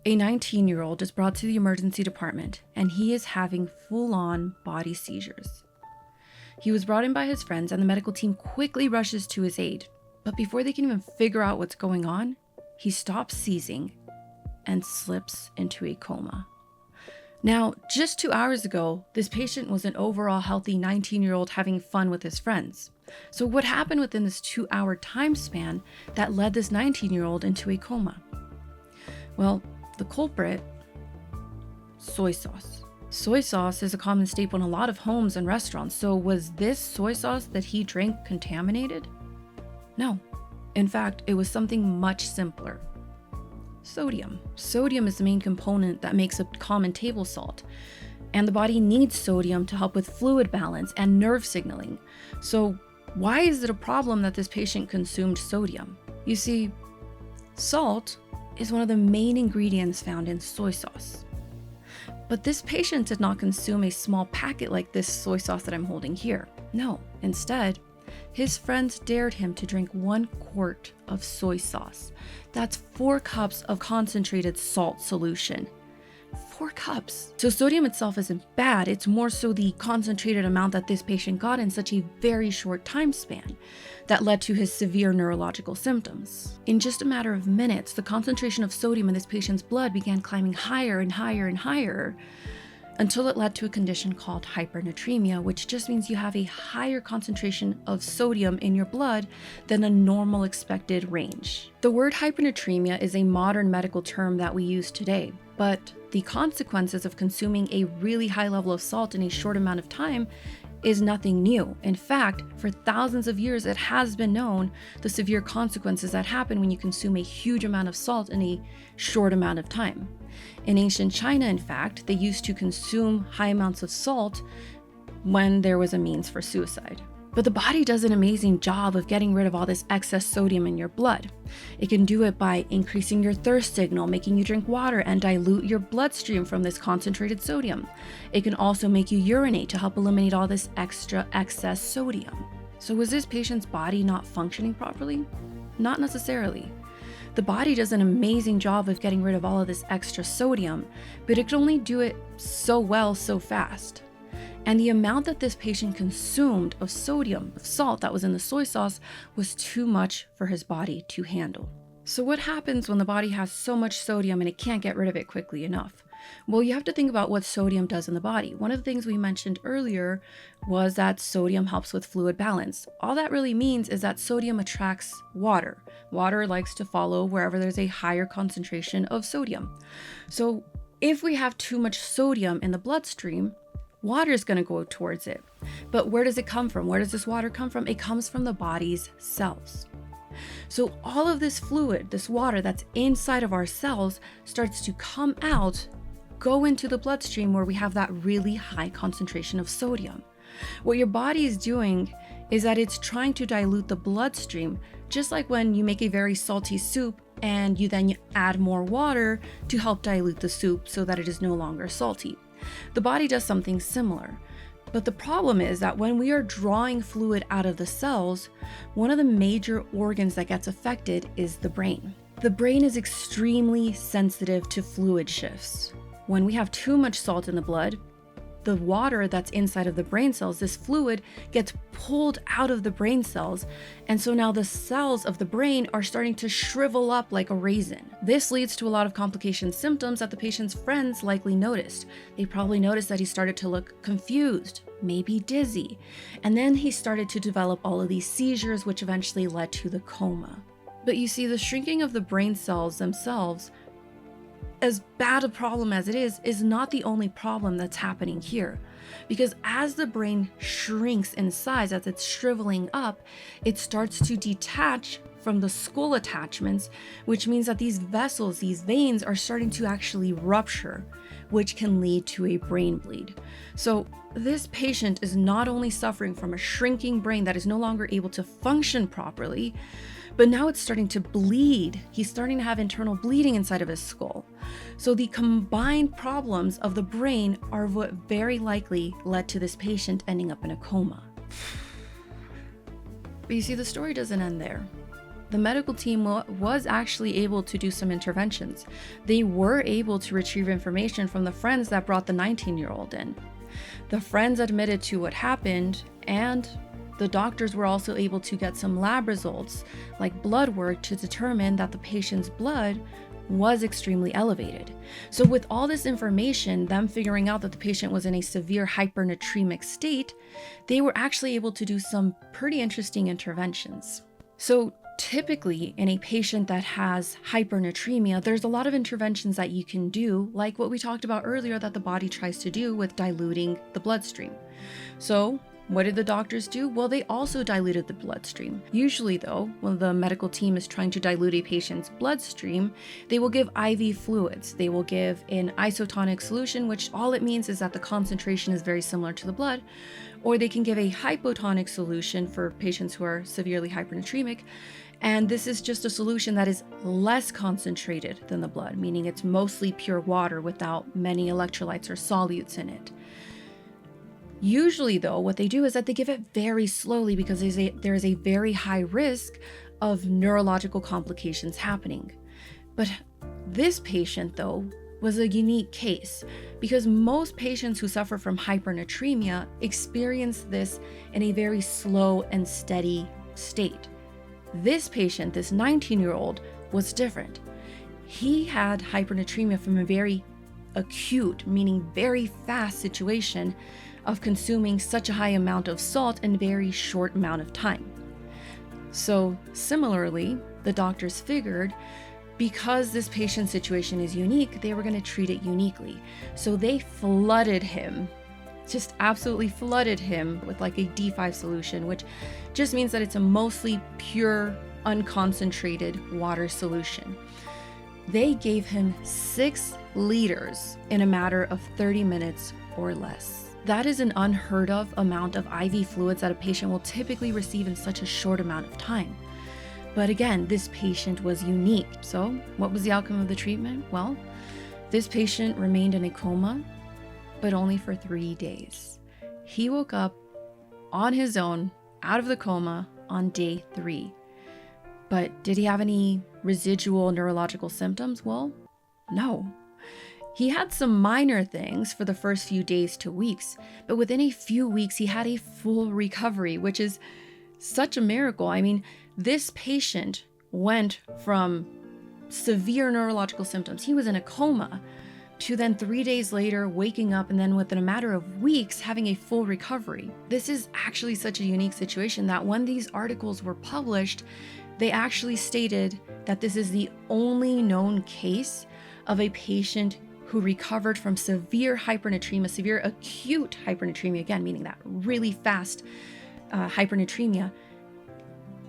A 19-year-old is brought to the emergency department, and he is having full-on body seizures. He was brought in by his friends, and the medical team quickly rushes to his aid. But before they can even figure out what's going on, he stops seizing and slips into a coma. Now, just 2 hours ago, this patient was an overall healthy 19-year-old having fun with his friends. So what happened within this 2-hour time span that led this 19-year-old into a coma? Well, the culprit, soy sauce. Soy sauce is a common staple in a lot of homes and restaurants. So was this soy sauce that he drank contaminated? No. In fact, it was something much simpler. Sodium. Sodium is the main component that makes a common table salt. And the body needs sodium to help with fluid balance and nerve signaling. So why is it a problem that this patient consumed sodium? You see, salt is one of the main ingredients found in soy sauce. But this patient did not consume a small packet like this soy sauce that I'm holding here. No, instead, his friends dared him to drink 1 quart of soy sauce. That's 4 cups of concentrated salt solution. 4 cups. So sodium itself isn't bad, it's more so the concentrated amount that this patient got in such a very short time span that led to his severe neurological symptoms. In just a matter of minutes, the concentration of sodium in this patient's blood began climbing higher and higher and higher until it led to a condition called hypernatremia, which just means you have a higher concentration of sodium in your blood than a normal expected range. The word hypernatremia is a modern medical term that we use today, but the consequences of consuming a really high level of salt in a short amount of time is nothing new. In fact, for thousands of years, it has been known the severe consequences that happen when you consume a huge amount of salt in a short amount of time. In ancient China, in fact, they used to consume high amounts of salt when there was a means for suicide. But the body does an amazing job of getting rid of all this excess sodium in your blood. It can do it by increasing your thirst signal, making you drink water and dilute your bloodstream from this concentrated sodium. It can also make you urinate to help eliminate all this extra excess sodium. So was this patient's body not functioning properly? Not necessarily. The body does an amazing job of getting rid of all of this extra sodium, but it can only do it so well so fast. And the amount that this patient consumed of sodium, of salt that was in the soy sauce, was too much for his body to handle. So what happens when the body has so much sodium and it can't get rid of it quickly enough? Well, you have to think about what sodium does in the body. One of the things we mentioned earlier was that sodium helps with fluid balance. All that really means is that sodium attracts water. Water likes to follow wherever there's a higher concentration of sodium. So if we have too much sodium in the bloodstream, water is going to go towards it. But where does it come from? Where does this water come from? It comes from the body's cells. So all of this fluid, this water that's inside of our cells, starts to come out, go into the bloodstream where we have that really high concentration of sodium. What your body is doing is that it's trying to dilute the bloodstream, just like when you make a very salty soup and you then add more water to help dilute the soup so that it is no longer salty. The body does something similar. But the problem is that when we are drawing fluid out of the cells, one of the major organs that gets affected is the brain. The brain is extremely sensitive to fluid shifts. When we have too much salt in the blood, the water that's inside of the brain cells, this fluid gets pulled out of the brain cells. And so now the cells of the brain are starting to shrivel up like a raisin. This leads to a lot of complication symptoms that the patient's friends likely noticed. They probably noticed that he started to look confused, maybe dizzy. And then he started to develop all of these seizures, which eventually led to the coma. But you see, the shrinking of the brain cells themselves, as bad a problem as it is not the only problem that's happening here. Because as the brain shrinks in size, as it's shriveling up, it starts to detach from the skull attachments, which means that these vessels, these veins, are starting to actually rupture, which can lead to a brain bleed. So this patient is not only suffering from a shrinking brain that is no longer able to function properly, but now it's starting to bleed. He's starting to have internal bleeding inside of his skull. So the combined problems of the brain are what very likely led to this patient ending up in a coma. But you see, the story doesn't end there. the medical team was actually able to do some interventions. They were able to retrieve information from the friends that brought the 19-year-old in. The friends admitted to what happened, and the doctors were also able to get some lab results, like blood work, to determine that the patient's blood was extremely elevated. So with all this information, them figuring out that the patient was in a severe hypernatremic state, they were actually able to do some pretty interesting interventions. So typically in a patient that has hypernatremia, there's a lot of interventions that you can do, like what we talked about earlier that the body tries to do with diluting the bloodstream. So what did the doctors do? Well, they also diluted the bloodstream. Usually though, when the medical team is trying to dilute a patient's bloodstream, they will give IV fluids. They will give an isotonic solution, which all it means is that the concentration is very similar to the blood, or they can give a hypotonic solution for patients who are severely hypernatremic. And this is just a solution that is less concentrated than the blood, meaning it's mostly pure water without many electrolytes or solutes in it. Usually though, what they do is that they give it very slowly because there is a very high risk of neurological complications happening. But this patient though was a unique case because most patients who suffer from hypernatremia experience this in a very slow and steady state. This patient, this 19-year-old, was different. He had hypernatremia from a very acute, meaning very fast situation of consuming such a high amount of salt in a very short amount of time. So similarly, the doctors figured because this patient's situation is unique, they were going to treat it uniquely. So they flooded him, just absolutely flooded him with like a D5 solution, which just means that it's a mostly pure, unconcentrated water solution. They gave him 6 liters in a matter of 30 minutes or less. That is an unheard of amount of IV fluids that a patient will typically receive in such a short amount of time. But again, this patient was unique. So what was the outcome of the treatment? Well, this patient remained in a coma, but only for 3 days. He woke up on his own, out of the coma, on day 3. But did he have any residual neurological symptoms? Well, no. He had some minor things for the first few days to weeks, but within a few weeks, he had a full recovery, which is such a miracle. I mean, this patient went from severe neurological symptoms. He was in a coma to then 3 days later waking up and then within a matter of weeks having a full recovery. This is actually such a unique situation that when these articles were published, they actually stated that this is the only known case of a patient who recovered from severe hypernatremia, severe acute hypernatremia, again, meaning that really fast hypernatremia,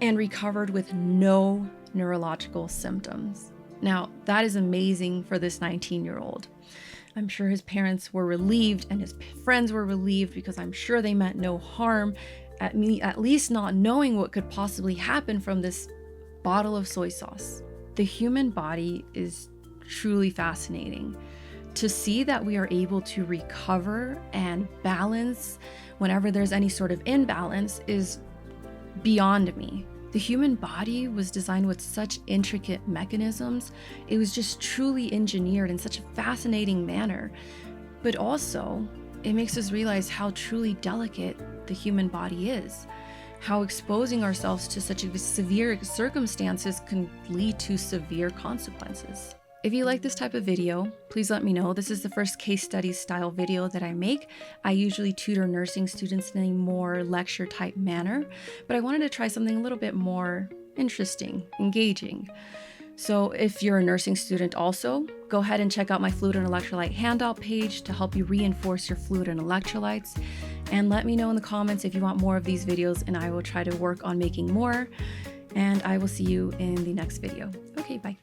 and recovered with no neurological symptoms. Now, that is amazing for this 19-year-old. I'm sure his parents were relieved and his friends were relieved because I'm sure they meant no harm, at least not knowing what could possibly happen from this bottle of soy sauce. The human body is truly fascinating. To see that we are able to recover and balance whenever there's any sort of imbalance is beyond me. The human body was designed with such intricate mechanisms. It was just truly engineered in such a fascinating manner. But also, it makes us realize how truly delicate the human body is. How exposing ourselves to such severe circumstances can lead to severe consequences. If you like this type of video, please let me know. This is the first case study style video that I make. I usually tutor nursing students in a more lecture type manner, but I wanted to try something a little bit more interesting, engaging. So if you're a nursing student also, go ahead and check out my fluid and electrolyte handout page to help you reinforce your fluid and electrolytes. And let me know in the comments if you want more of these videos and I will try to work on making more. And I will see you in the next video. Okay, bye.